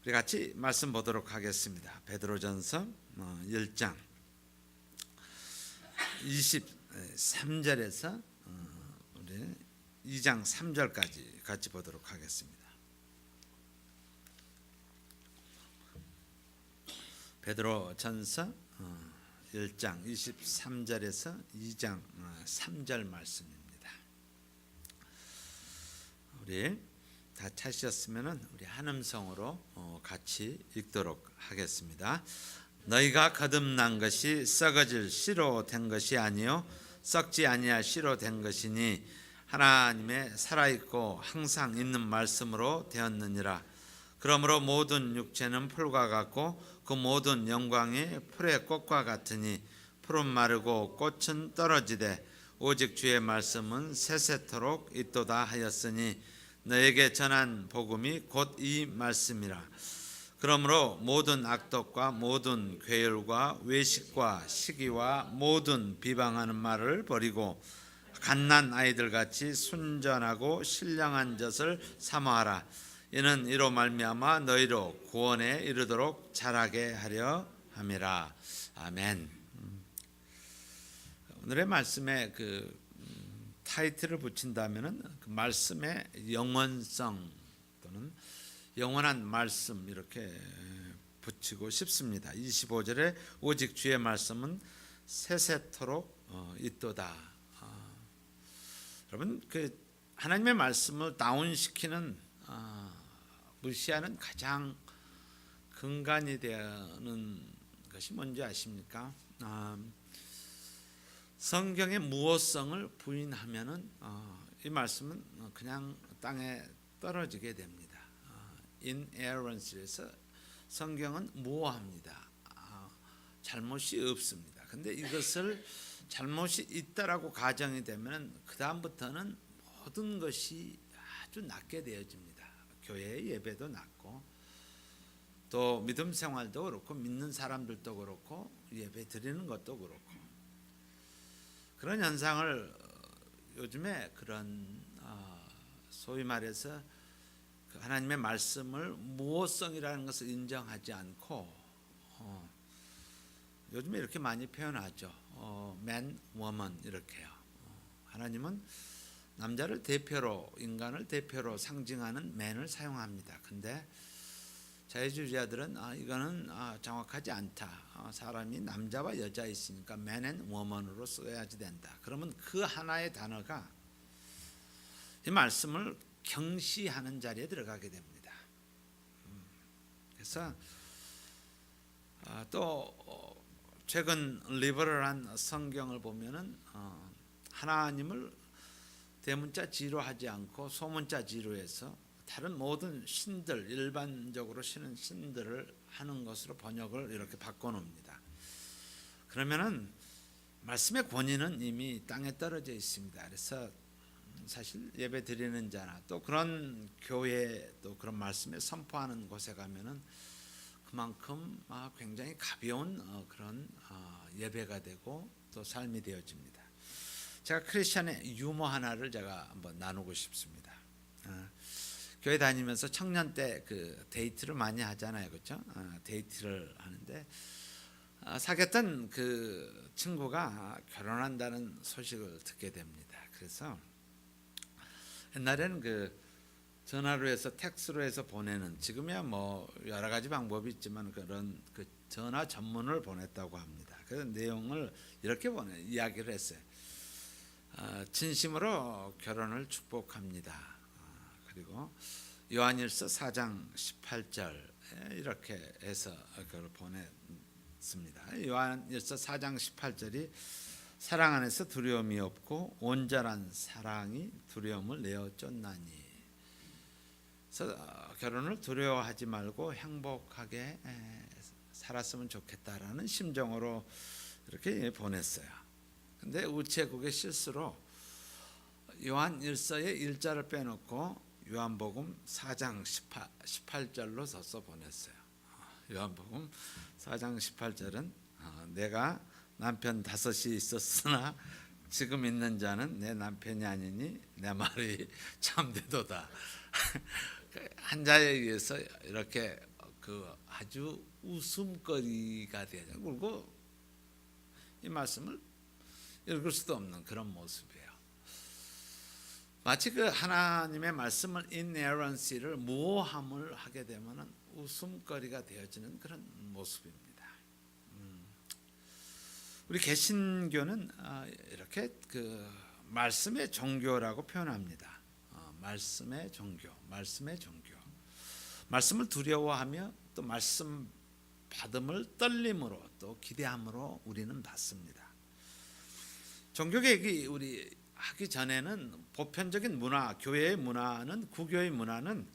우리 같이 말씀 보도록 하겠습니다. 베드로전서 1장 23절에서 우리 2장 3절까지 같이 보도록 하겠습니다. 베드로전서 1장 23절에서 2장 3절 말씀입니다. 우리 다 찾으셨으면 우리 한 음성으로 같이 읽도록 하겠습니다. 너희가 거듭난 것이 썩어질 씨로 된 것이 아니요 썩지 아니할 씨로 된 것이니 하나님의 살아있고 항상 있는 말씀으로 되었느니라. 그러므로 모든 육체는 풀과 같고 그 모든 영광이 풀의 꽃과 같으니 풀은 마르고 꽃은 떨어지되 오직 주의 말씀은 세세토록 있도다 하였으니 너에게 전한 복음이 곧 이 말씀이라. 그러므로 모든 악독과 모든 괴열과 외식과 시기와 모든 비방하는 말을 버리고 갓난 아이들같이 순전하고 신령한 젖을 사모하라. 이는 이로 말미암아 너희로 구원에 이르도록 자라게 하려 함이라. 아멘. 오늘의 말씀에 타이틀을 붙인다면은 그 말씀의 영원성 또는 영원한 말씀 이렇게 붙이고 싶습니다. 25절에 오직 주의 말씀은 세세토록 있도다. 여러분 하나님의 말씀을 다운시키는 무시하는 가장 근간이 되는 것이 뭔지 아십니까? 성경의 무호성을 부인하면은 이 말씀은 그냥 땅에 떨어지게 됩니다. inerrancy에서 성경은 무호합니다. 잘못이 없습니다. 근데 이것을 잘못이 있다라고 가정이 되면 그 다음부터는 모든 것이 아주 낮게 되어집니다. 교회의 예배도 낮고 또 믿음 생활도 그렇고 믿는 사람들도 그렇고 예배 드리는 것도 그렇고 그런 현상을 요즘에 그런 소위 말해서 하나님의 말씀을 무호성이라는 것을 인정하지 않고 요즘에 이렇게 많이 표현하죠. man, woman 이렇게요. 하나님은 남자를 대표로 인간을 대표로 상징하는 man을 사용합니다. 근데 자유주의자들은 이거는 정확하지 않다. 사람이 남자와 여자 있으니까 man and woman으로 써야지 된다. 그러면 그 하나의 단어가 이 말씀을 경시하는 자리에 들어가게 됩니다. 그래서 또 최근 리버럴한 성경을 보면은 하나님을 대문자 지로 하지 않고 소문자 지로 해서 다른 모든 신들 일반적으로 신은 신들을 하는 것으로 번역을 이렇게 바꿔놓습니다. 그러면은 말씀의 권위는 이미 땅에 떨어져 있습니다. 그래서 사실 예배 드리는 자나 또 그런 교회 또 그런 말씀을 선포하는 곳에 가면은 그만큼 굉장히 가벼운 그런 예배가 되고 또 삶이 되어집니다. 제가 크리스천의 유머 하나를 제가 한번 나누고 싶습니다. 교회 다니면서 청년 때 데이트를 많이 하잖아요, 그렇죠? 데이트를 하는데 사귀었던 그 친구가 결혼한다는 소식을 듣게 됩니다. 그래서 옛날에는 전화로 해서 텍스로 해서 보내는 지금이야 뭐 여러 가지 방법이 있지만 그런 전화 전문을 보냈다고 합니다. 그래서 내용을 이렇게 이야기를 했어요. 진심으로 결혼을 축복합니다. 그리고 요한일서 4장 18절 이렇게 해서 그걸 보냈습니다. 요한일서 4장 18절이 사랑 안에서 두려움이 없고 온전한 사랑이 두려움을 내어 쫓나니. 그래서 결혼을 두려워하지 말고 행복하게 살았으면 좋겠다라는 심정으로 이렇게 보냈어요. 근데 우체국의 실수로 요한일서의 1절을 빼놓고 요한복음 4장 18절로 써서 보냈어요. 요한복음 4장 18절은 내가 남편 5이 있었으나 지금 있는 자는 내 남편이 아니니 내 말이 참되도다. 한 자에 의해서 이렇게 그 아주 웃음거리가 되죠. 그리고 이 말씀을 읽을 수도 없는 그런 모습이에요. 마치 그 하나님의 말씀을 inerrancy를 모호함을 하게 되면은 웃음거리가 되어지는 그런 모습입니다. 우리 개신교는 이렇게 그 말씀의 종교라고 표현합니다. 말씀의 종교, 말씀의 종교. 말씀을 두려워하며 또 말씀 받음을 떨림으로 또 기대함으로 우리는 받습니다. 종교개혁이 우리 하기 전에는 보편적인 문화, 교회의 문화는 구교의 문화는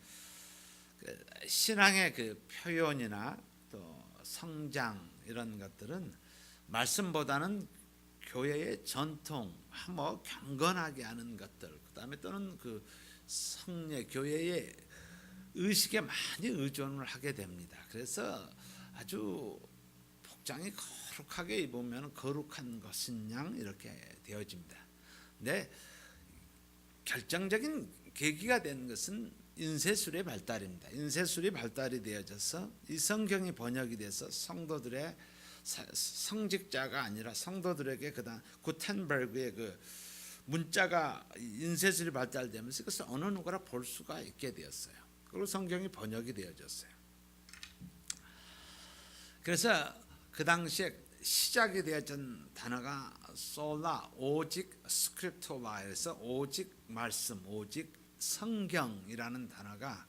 신앙의 그 표현이나 또 성장 이런 것들은 말씀보다는 교회의 전통, 뭐 경건하게 하는 것들, 그다음에 또는 그 성례 교회의 의식에 많이 의존을 하게 됩니다. 그래서 아주 복장이 거룩하게 입으면 거룩한 것인 양 이렇게 되어집니다. 근데 결정적인 계기가 된 것은 인쇄술의 발달입니다. 인쇄술이 발달이 되어져서 이 성경이 번역이 돼서 성도들의 성직자가 아니라 성도들에게 그다음 구텐베르그의 그 문자가 인쇄술이 발달되면서 그것을 어느 누구나 볼 수가 있게 되었어요. 그리고 성경이 번역이 되어졌어요. 그래서 그 당시에 시작이 되어진 단어가 솔라, 오직 스크립토라에서 오직 말씀, 오직 성경이라는 단어가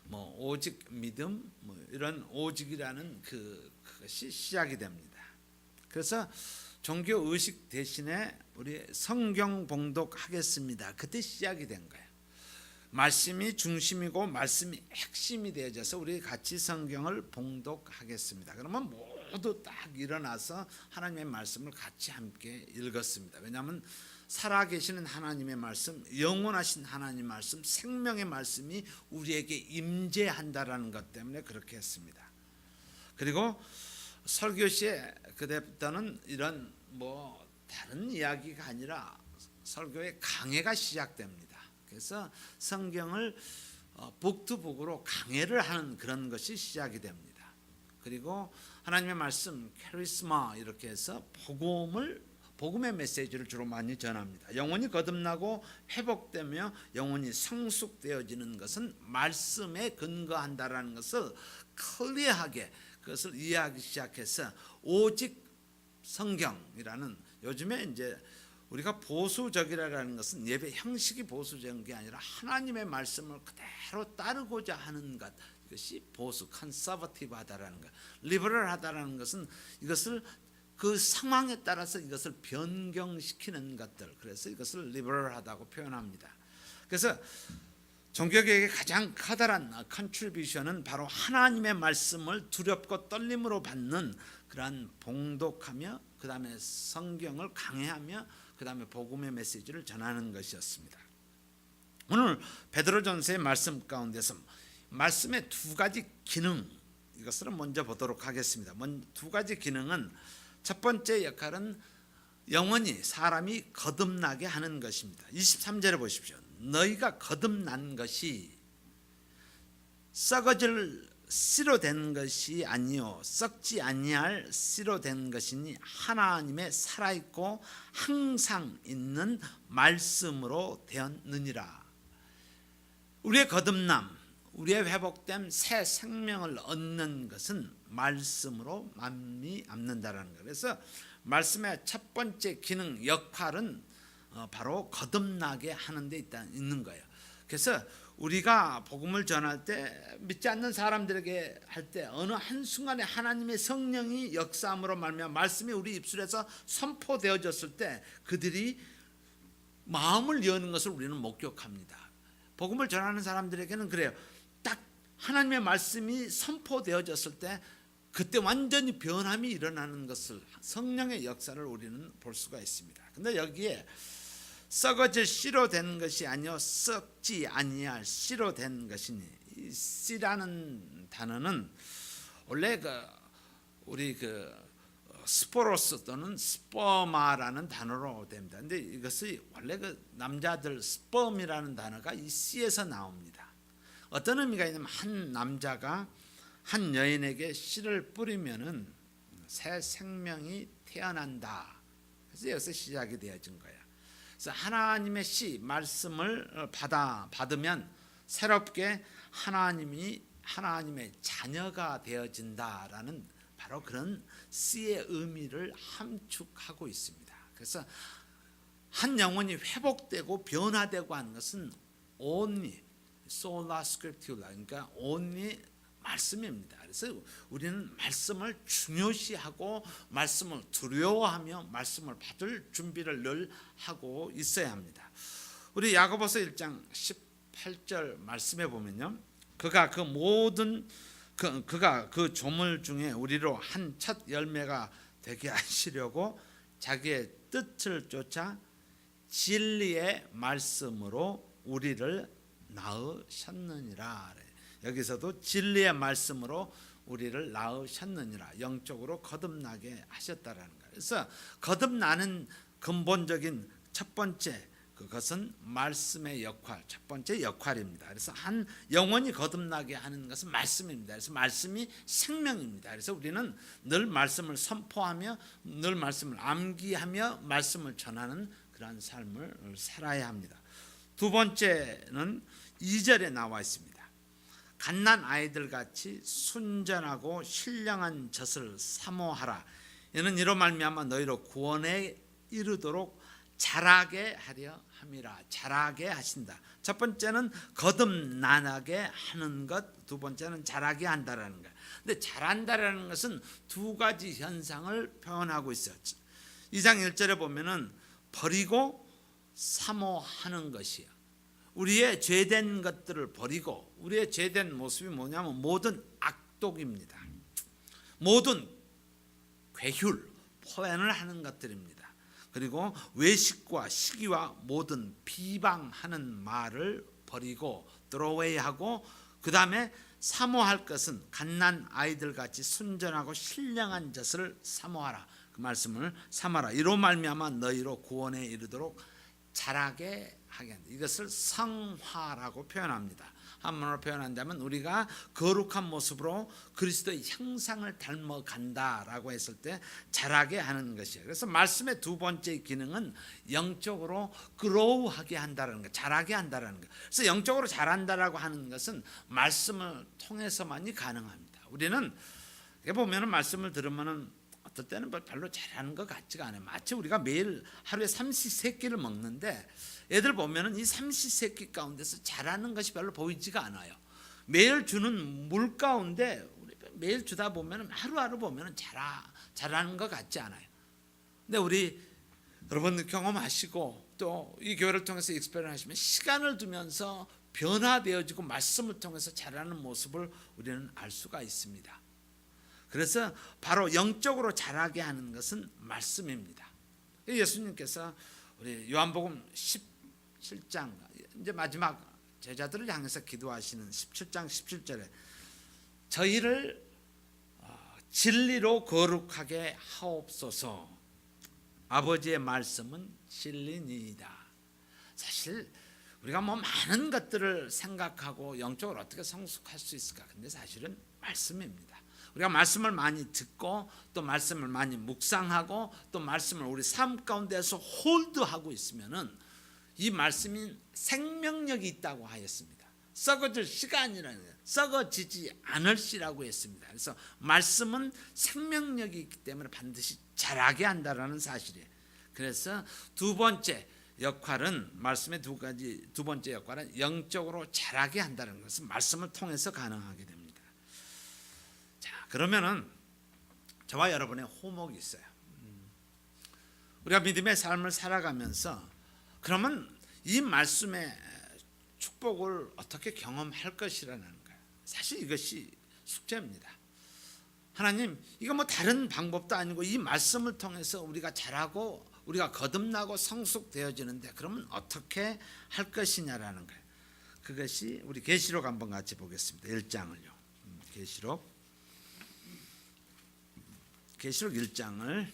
뭐 오직 믿음, 뭐 이런 오직이라는 그것이 시작이 됩니다. 그래서 종교 의식 대신에 우리 성경 봉독하겠습니다. 그때 시작이 된 거예요. 말씀이 중심이고 말씀이 핵심이 되어져서 우리 같이 성경을 봉독하겠습니다. 그러면 모두 딱 일어나서 하나님의 말씀을 같이 함께 읽었습니다. 왜냐하면 살아계시는 하나님의 말씀, 영원하신 하나님의 말씀, 생명의 말씀이 우리에게 임재한다라는 것 때문에 그렇게 했습니다. 그리고 설교 시에 그때부터는 이런 뭐 다른 이야기가 아니라 설교의 강해가 시작됩니다. 그래서 성경을 북투북으로 강해를 하는 그런 것이 시작이 됩니다. 그리고 하나님의 말씀 카리스마 이렇게 해서 복음의 메시지를 주로 많이 전합니다. 영혼이 거듭나고 회복되며 영혼이 성숙되어지는 것은 말씀에 근거한다라는 것을 클리어하게 그것을 이해하기 시작해서 오직 성경이라는 요즘에 이제 우리가 보수적이라는 것은 예배 형식이 보수적인 게 아니라 하나님의 말씀을 그대로 따르고자 하는 것, 이것이 보수, 컨서버티브하다라는 것. 리버럴하다라는 것은 이것을 그 상황에 따라서 이것을 변경시키는 것들, 그래서 이것을 리버럴하다고 표현합니다. 그래서 종교개혁의 가장 커다란 컨트리뷰션은 바로 하나님의 말씀을 두렵고 떨림으로 받는 그러한 봉독하며 그 다음에 성경을 강해하며 그 다음에 복음의 메시지를 전하는 것이었습니다. 오늘 베드로전서의 말씀 가운데서 말씀의 두 가지 기능, 이것을 먼저 보도록 하겠습니다. 두 가지 기능은 첫 번째 역할은 영원히 사람이 거듭나게 하는 것입니다. 23절에 보십시오. 너희가 거듭난 것이 썩어질 씨로 된 것이 아니요 썩지 아니할 씨로 된 것이니 하나님의 살아있고 항상 있는 말씀으로 되었느니라. 우리의 거듭남, 우리의 회복됨, 새 생명을 얻는 것은 말씀으로 말미암는다라는 거예요. 그래서 말씀의 첫 번째 기능, 역할은 바로 거듭나게 하는 데 있는 거예요. 그래서 우리가 복음을 전할 때 믿지 않는 사람들에게 할 때 어느 한순간에 하나님의 성령이 역사함으로 말미암아 말씀이 우리 입술에서 선포되어졌을 때 그들이 마음을 여는 것을 우리는 목격합니다. 복음을 전하는 사람들에게는 그래요. 딱 하나님의 말씀이 선포되어졌을 때 그때 완전히 변함이 일어나는 것을 성령의 역사를 우리는 볼 수가 있습니다. 근데 여기에 썩어질 씨로 된 것이 아니요 썩지 아니할 씨로 된 것이니, 이 씨라는 단어는 원래 우리 스포로스 또는 스퍼마라는 단어로 됩니다. 근데 이것이 원래 남자들 스펌이라는 단어가 이 씨에서 나옵니다. 어떤 의미가 있냐면 한 남자가 한 여인에게 씨를 뿌리면은 새 생명이 태어난다. 그래서 여기서 시작이 되어진 거야. 그래서 하나님의 씨 말씀을 받으면 새롭게 하나님의 자녀가 되어진다라는 바로 그런 씨의 의미를 함축하고 있습니다. 그래서 한 영혼이 회복되고 변화되고 하는 것은 only sola scriptura, 그러니까 only 말씀입니다. 그래서 우리는 말씀을 중요시하고 말씀을 두려워하며 말씀을 받을 준비를 늘 하고 있어야 합니다. 우리 야고보서 1장 18절 말씀에 보면요, 그가 그 조물 중에 우리로 한 첫 열매가 되게 하시려고 자기의 뜻을 쫓아 진리의 말씀으로 우리를 낳으셨느니라. 여기서도 진리의 말씀으로 우리를 낳으셨느니라, 영적으로 거듭나게 하셨다라는 거예요. 그래서 거듭나는 근본적인 첫 번째 그것은 말씀의 역할, 첫 번째 역할입니다. 그래서 한 영혼이 거듭나게 하는 것은 말씀입니다. 그래서 말씀이 생명입니다. 그래서 우리는 늘 말씀을 선포하며 늘 말씀을 암기하며 말씀을 전하는 그러한 삶을 살아야 합니다. 두 번째는 2절에 나와 있습니다. 갓난 아이들 같이 순전하고 신령한 젖을 사모하라. 이는 이로 말미암아 너희로 구원에 이르도록 자라게 하려 함이라. 자라게 하신다. 첫 번째는 거듭나게 하는 것, 두 번째는 자라게 한다라는 것. 근데 자란다라는 것은 두 가지 현상을 표현하고 있어요. 2장 1절에 보면은 버리고 사모하는 것이요, 우리의 죄된 것들을 버리고, 우리의 죄된 모습이 뭐냐면 모든 악독입니다. 모든 괴휼, 포행을 하는 것들입니다. 그리고 외식과 시기와 모든 비방하는 말을 버리고 throw-away하고, 그 다음에 사모할 것은 갓난 아이들 같이 순전하고 신령한 젖을 사모하라. 그 말씀을 삼아라. 이로 말미암아 너희로 구원에 이르도록 자라게 하게 한다. 이것을 성화라고 표현합니다. 한문으로 표현한다면 우리가 거룩한 모습으로 그리스도의 형상을 닮아간다라고 했을 때 자라게 하는 것이에요. 그래서 말씀의 두 번째 기능은 영적으로 그로우하게 한다는 것, 자라게 한다는 것. 그래서 영적으로 자란다라고 하는 것은 말씀을 통해서만이 가능합니다. 우리는 보면은 말씀을 들으면은 어떨 때는 별로 잘하는 것 같지가 않아요. 마치 우리가 매일 하루에 삼시세끼를 먹는데 애들 보면은 이 삼시세끼 가운데서 잘하는 것이 별로 보이지가 않아요. 매일 주는 물 가운데 매일 주다 보면은 하루하루 보면은 잘하는 것 같지 않아요. 근데 우리 여러분들 경험하시고 또 이 교회를 통해서 익스페리언스 하시면 시간을 두면서 변화되어지고 말씀을 통해서 자라는 모습을 우리는 알 수가 있습니다. 그래서 바로 영적으로 자라게 하는 것은 말씀입니다. 예수님께서 우리 요한복음 17장 이제 마지막 제자들을 향해서 기도하시는 17장 17절에 저희를 진리로 거룩하게 하옵소서. 아버지의 말씀은 진리니이다. 사실 우리가 많은 것들을 생각하고 영적으로 어떻게 성숙할 수 있을까? 근데 사실은 말씀입니다. 우리가 말씀을 많이 듣고 또 말씀을 많이 묵상하고 또 말씀을 우리 삶 가운데서 홀드하고 있으면은 이 말씀이 생명력이 있다고 하였습니다. 썩어질 시간이라는 거예요. 썩어지지 않을 시라고 했습니다. 그래서 말씀은 생명력이 있기 때문에 반드시 자라게 한다라는 사실이에요. 그래서 두 번째 역할은 말씀의 두 번째 역할은 영적으로 자라게 한다는 것은 말씀을 통해서 가능하게 됩니다. 그러면은 저와 여러분의 호목이 있어요. 우리가 믿음의 삶을 살아가면서 그러면 이 말씀의 축복을 어떻게 경험할 것이라는 거예요. 사실 이것이 숙제입니다. 하나님, 이거 다른 방법도 아니고 이 말씀을 통해서 우리가 자라고 우리가 거듭나고 성숙되어지는데 그러면 어떻게 할 것이냐라는 거예요. 그것이 우리 계시록 한번 같이 보겠습니다. 1장을요. 계시록 1장을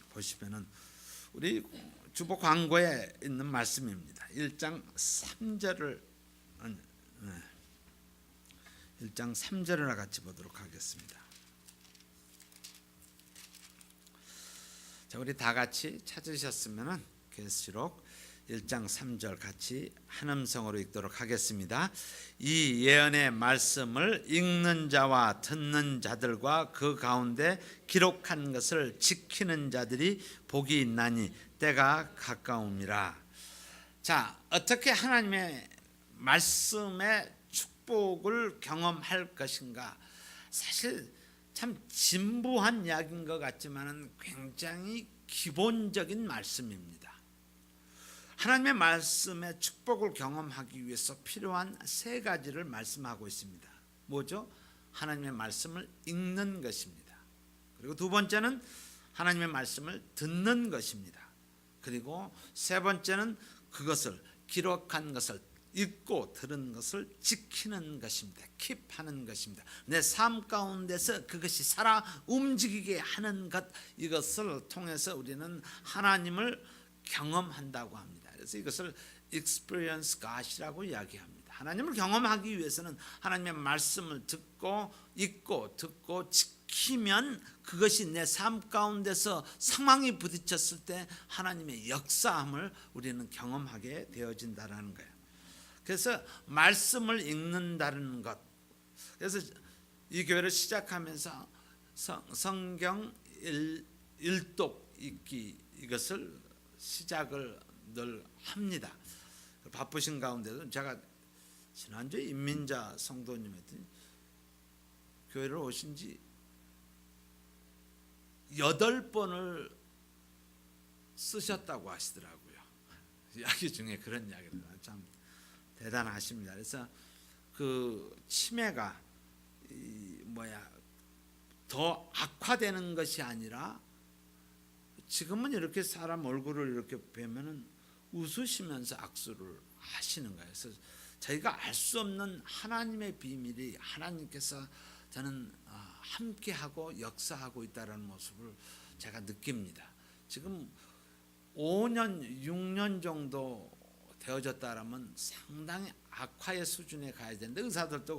보시면은 우리 주보 광고에 있는 말씀입니다. 1장 3절을 1장 3절을 같이 보도록 하겠습니다. 자, 우리 다 같이 찾으셨으면은 계시록 1장 3절 같이 한 음성으로 읽도록 하겠습니다. 이 예언의 말씀을 읽는 자와 듣는 자들과 그 가운데 기록한 것을 지키는 자들이 복이 있나니 때가 가까움이라. 자, 어떻게 하나님의 말씀의 축복을 경험할 것인가? 사실 참 진부한 이야기인 것 같지만은 굉장히 기본적인 말씀입니다. 하나님의 말씀의 축복을 경험하기 위해서 필요한 세 가지를 말씀하고 있습니다. 뭐죠? 하나님의 말씀을 읽는 것입니다. 그리고 두 번째는 하나님의 말씀을 듣는 것입니다. 그리고 세 번째는 그것을 기록한 것을 읽고 들은 것을 지키는 것입니다. 킵하는 것입니다. 내 삶 가운데서 그것이 살아 움직이게 하는 것, 이것을 통해서 우리는 하나님을 경험한다고 합니다. 그래서 이것을 experience God이라고 이야기합니다. 하나님을 경험하기 위해서는 하나님의 말씀을 듣고 읽고 듣고 지키면 그것이 내 삶 가운데서 상황이 부딪혔을 때 하나님의 역사함을 우리는 경험하게 되어진다는 거예요. 그래서 말씀을 읽는다는 것. 그래서 이 교회를 시작하면서 성경 일독 읽기, 이것을 시작을 늘 합니다. 바쁘신 가운데도 제가 지난주에 임민자 성도님한테 교회를 오신 지 8번을 쓰셨다고 하시더라고요. 이야기 중에 그런 이야기를 참 대단하십니다. 그래서 그 치매가 더 악화되는 것이 아니라 지금은 이렇게 사람 얼굴을 이렇게 뵈면은 웃으시면서 악수를 하시는 거예요. 그래서 저희가 알 수 없는 하나님의 비밀이 하나님께서 저는 함께하고 역사하고 있다는 모습을 제가 느낍니다. 지금 5년, 6년 정도 되어졌다라면 상당히 악화의 수준에 가야 되는데 의사들도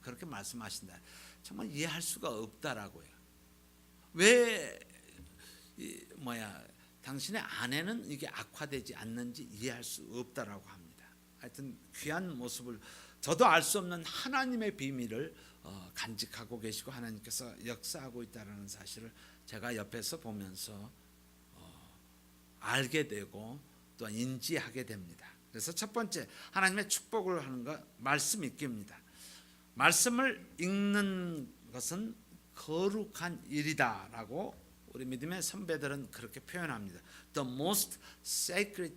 그렇게 말씀하신다. 정말 이해할 수가 없다라고요. 왜 당신의 아내는 이게 악화되지 않는지 이해할 수 없다라고 합니다. 하여튼 귀한 모습을, 저도 알 수 없는 하나님의 비밀을 간직하고 계시고 하나님께서 역사하고 있다는 사실을 제가 옆에서 보면서 알게 되고 또한 인지하게 됩니다. 그래서 첫 번째, 하나님의 축복을 하는 것, 말씀 읽기입니다. 말씀을 읽는 것은 거룩한 일이다라고 우리 믿음의 선배들은 그렇게 표현합니다. The most sacred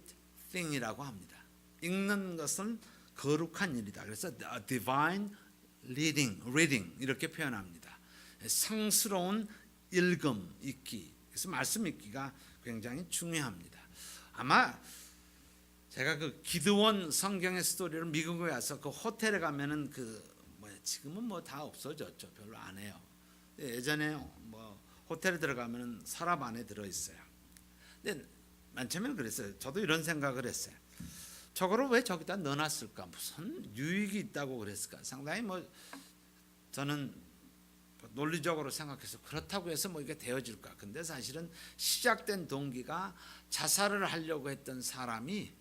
thing이라고 합니다. 읽는 것은 거룩한 일이다. 그래서 divine reading 이렇게 표현합니다. 성스러운 읽음, 읽기. 그래서 말씀 읽기가 굉장히 중요합니다. 아마 제가 그 기드원 성경의 스토리를 미국에 와서 그 호텔에 가면은 지금은 뭐 다 없어졌죠. 별로 안 해요. 예전에 호텔에 들어가면은 서랍 안에 들어 있어요. 근데 맨 처음에는 그랬어요. 저도 이런 생각을 했어요. 저거를 왜 저기다 넣어놨을까? 무슨 유익이 있다고 그랬을까? 상당히 저는 논리적으로 생각해서 그렇다고 해서 이게 되어질까? 근데 사실은 시작된 동기가 자살을 하려고 했던 사람이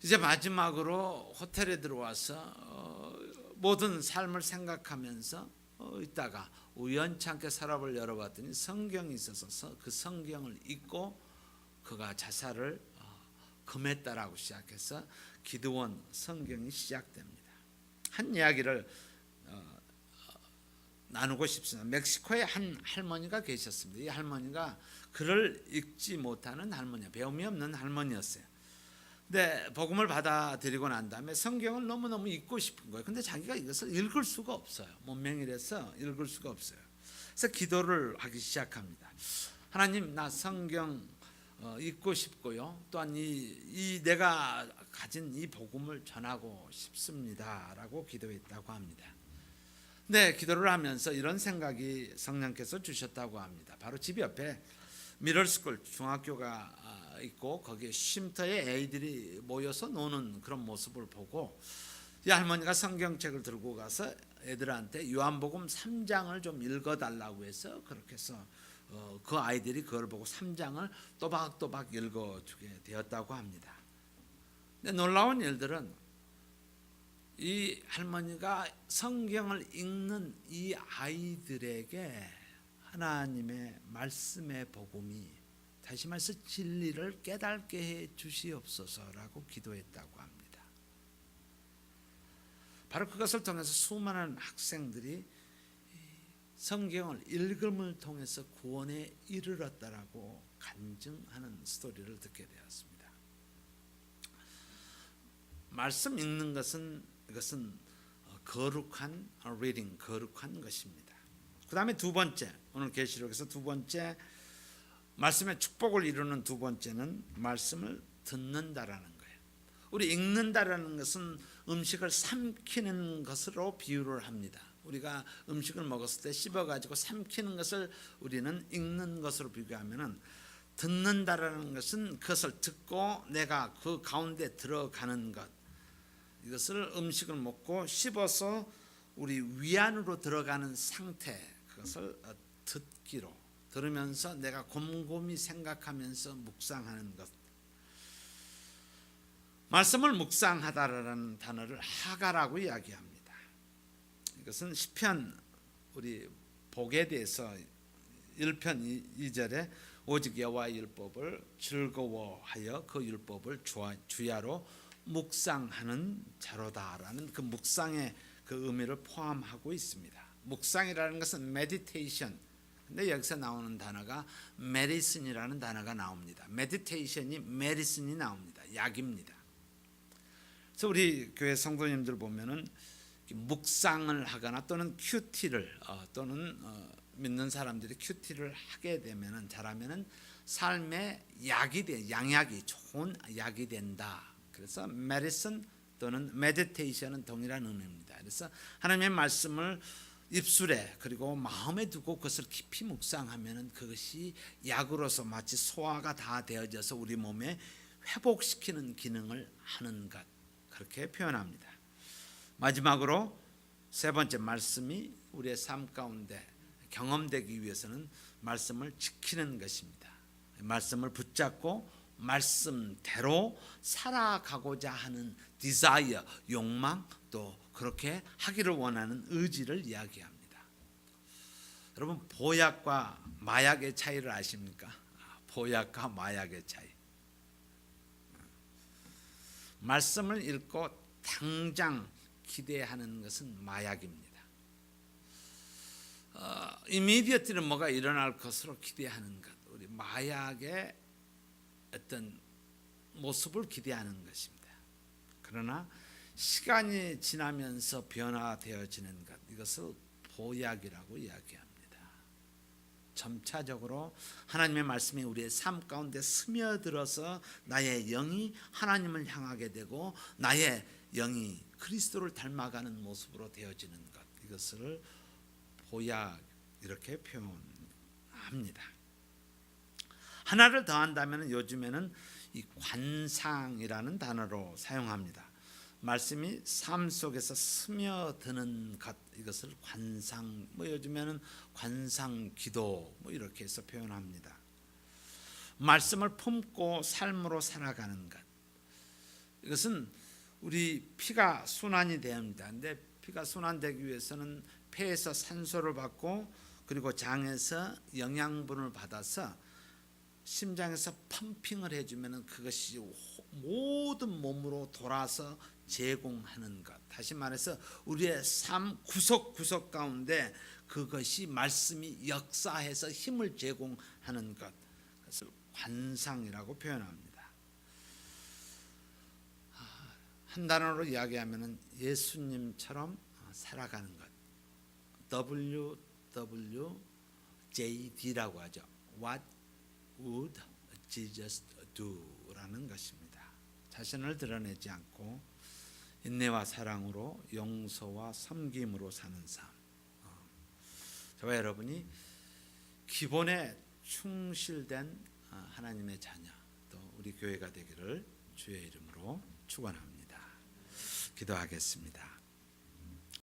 이제 마지막으로 호텔에 들어와서 모든 삶을 생각하면서 있다가 우연찮게 서랍을 열어봤더니 성경이 있어서 그 성경을 읽고 그가 자살을 금했다라고 시작해서 기드원 성경이 시작됩니다. 한 이야기를 나누고 싶습니다. 멕시코에 한 할머니가 계셨습니다. 이 할머니가 글을 읽지 못하는 할머니예요. 배움이 없는 할머니였어요. 근데 복음을 받아들이고 난 다음에 성경을 너무너무 읽고 싶은 거예요. 근데 자기가 이것을 읽을 수가 없어요. 문맹이라서 읽을 수가 없어요. 그래서 기도를 하기 시작합니다. 하나님, 나 성경 읽고 싶고요. 또한 이 내가 가진 이 복음을 전하고 싶습니다라고 기도했다고 합니다. 네, 기도를 하면서 이런 생각이 성령께서 주셨다고 합니다. 바로 집 옆에 미들스쿨 중학교가 있고 거기에 쉼터에 애들이 모여서 노는 그런 모습을 보고 이 할머니가 성경책을 들고 가서 애들한테 요한복음 3장을 좀 읽어달라고 해서 그렇게 해서 그 아이들이 그걸 보고 3장을 또박또박 읽어주게 되었다고 합니다. 근데 놀라운 일들은 이 할머니가 성경을 읽는 이 아이들에게 하나님의 말씀의 복음이, 다시 말해서 진리를 깨닫게 해 주시옵소서라고 기도했다고 합니다. 바로 그것을 통해서 수많은 학생들이 성경을 읽음을 통해서 구원에 이르렀다라고 간증하는 스토리를 듣게 되었습니다. 말씀 읽는 것은, 이것은 거룩한 리딩, 거룩한 것입니다. 그 다음에 두 번째, 오늘 계시록에서 두 번째 말씀의 축복을 이루는 두 번째는 말씀을 듣는다라는 거예요. 우리 읽는다라는 것은 음식을 삼키는 것으로 비유를 합니다. 우리가 음식을 먹었을 때 씹어가지고 삼키는 것을 우리는 읽는 것으로 비교하면은, 듣는다라는 것은 그것을 듣고 내가 그 가운데 들어가는 것, 이것을 음식을 먹고 씹어서 우리 위 안으로 들어가는 상태, 그것을 듣기로, 들으면서 내가 곰곰이 생각하면서 묵상하는 것. 말씀을 묵상하다라는 단어를 하가라고 이야기합니다. 이것은 시편 우리 복에 대해서 1편 2절에 오직 여호와의 율법을 즐거워하여 그 율법을 주야로 묵상하는 자로다라는 그 묵상의 그 의미를 포함하고 있습니다. 묵상이라는 것은 메디테이션, 근데 여기서 나오는 단어가 메디슨이라는 단어가 나옵니다. 메디테이션이 메디슨이 나옵니다. 약입니다. 그래서 우리 교회 성도님들 보면은 묵상을 하거나 또는 큐티를 또는 믿는 사람들이 큐티를 하게 되면은, 잘하면은 삶의 약이 돼, 양약이 좋은 약이 된다. 그래서 메디슨 또는 메디테이션은 동일한 의미입니다. 그래서 하나님의 말씀을 입술에 그리고 마음에 두고 그것을 깊이 묵상하면은 그것이 약으로서 마치 소화가 다 되어져서 우리 몸에 회복시키는 기능을 하는 것, 그렇게 표현합니다. 마지막으로 세 번째, 말씀이 우리의 삶 가운데 경험되기 위해서는 말씀을 지키는 것입니다. 말씀을 붙잡고 말씀대로 살아가고자 하는 디자이어, 욕망, 또 그렇게 하기를 원하는 의지를 이야기합니다. 여러분, 보약과 마약의 차이를 아십니까? 보약과 마약의 차이. 말씀을 읽고 당장 기대하는 것은 마약입니다. 이미디어트리 뭐가 일어날 것으로 기대하는 것, 우리 마약의 어떤 모습을 기대하는 것입니다. 그러나 시간이 지나면서 변화되어지는 것, 이것을 보약이라고 이야기합니다. 점차적으로 하나님의 말씀이 우리의 삶 가운데 스며들어서 나의 영이 하나님을 향하게 되고 나의 영이 그리스도를 닮아가는 모습으로 되어지는 것, 이것을 보약, 이렇게 표현합니다. 하나를 더한다면 요즘에는 이 관상이라는 단어로 사용합니다. 말씀이 삶 속에서 스며드는 것, 이것을 관상, 요즘에는 관상 기도 이렇게 해서 표현합니다. 말씀을 품고 삶으로 살아가는 것, 이것은 우리 피가 순환이 돼야 합니다. 근데 피가 순환되기 위해서는 폐에서 산소를 받고 그리고 장에서 영양분을 받아서 심장에서 펌핑을 해주면 그것이 모든 몸으로 돌아서 제공하는 것. 다시 말해서 우리의 삶 구석구석 가운데 그것이 말씀이 역사해서 힘을 제공하는 것, 그것을 관상이라고 표현합니다. 한 단어로 이야기하면 예수님처럼 살아가는 것, WWJD라고 하죠. What would Jesus do?라는 것입니다. 자신을 드러내지 않고 인내와 사랑으로 용서와 섬김으로 사는 삶. 저와 여러분이 기본에 충실된 하나님의 자녀, 또 우리 교회가 되기를 주의 이름으로 축원합니다. 기도하겠습니다.